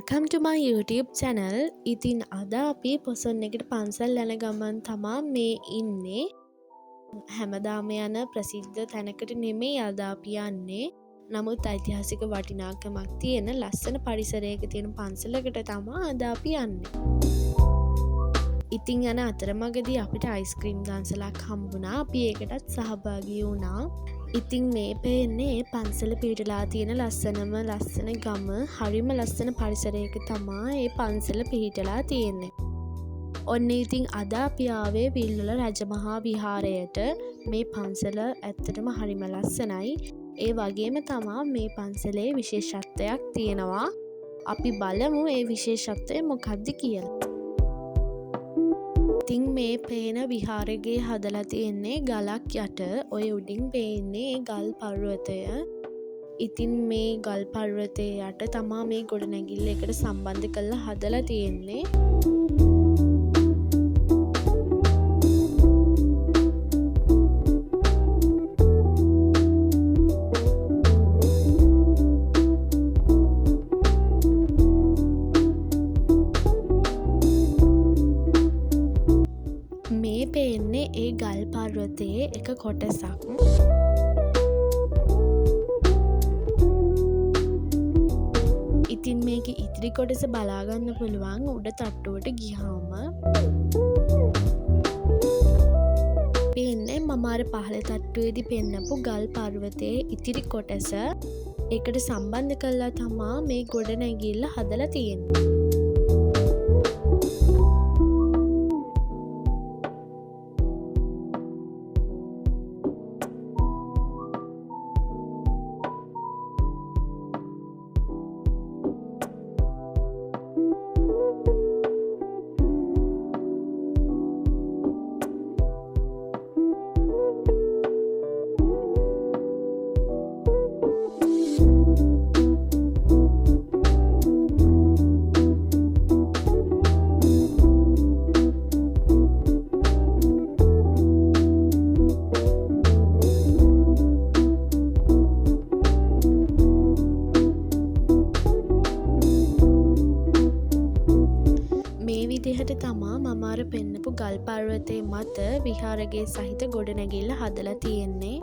welcome to my YouTube channel. ඉතින් අද අපි පොසොන් එකට පන්සල් යන ගමන් තමා මේ ඉන්නේ. හැමදාම යන ප්‍රසිද්ධ තැනකට නෙමෙයි අද අපි යන්නේ. නමුත් ඓතිහාසික වටිනාකමක් තියෙන ලස්සන පරිසරයක තියෙන පන්සලකට තමා අද අපි යන්නේ. ඉතින් යන අතරමඟදී අපිට අයිස්ක්‍රීම් දන්සලක් හම්බුණා. අපි ඒකටත් සහභාගී වුණා. ඉතින් මේ පේන්නේ පන්සල පිහිටලා තියෙන ලස්සන ගම, හරිම ලස්සන පරිසරයක තමා ඒ පන්සල පිහිටලා තියෙන්නේ. ඔන්න ඉතින් අද අපි ආවේ විල්වල රජමහා විහාරයට. මේ පන්සල ඇත්තටම හරිම ලස්සනයි. ඒ වගේම තමා මේ පන්සලේ විශේෂත්වයක් තියෙනවා. අපි බලමු ඒ විශේෂත්වය මොකක්ද කියලා. ඉතින් මේ පේන විහාරගේ හදලා තියෙන්නේ ගලක් යට. ඔය උඩින් පේන්නේ ගල් පර්වතය. ඉතින් මේ ගල් පර්වතය යට තමා මේ ගොඩනැගිල්ල එකට සම්බන්ධ කරලා හදලා තියෙන්නේ. මේ පේන්නේ ඒ ගල් පර්වතයේ එක කොටසක්. ඉතින් මේක ඉතිරි කොටස බලාගන්න පුළුවන් උඩ තට්ටුවට ගියාම. පේන්නේ මම අර පහළ තට්ටුවේදී පෙන්නපු ගල් පර්වතයේ ඉතිරි කොටස. ඒකට සම්බන්ධ කරලා තමා මේ ගොඩනැගිල්ල හදලා තියෙන්නේ. විදිහට තමා මම අර පෙන්නපු ගල් පර්වතයේ මත විහාරගේ සහිත ගොඩනැගිල්ල හදලා තියෙන්නේ.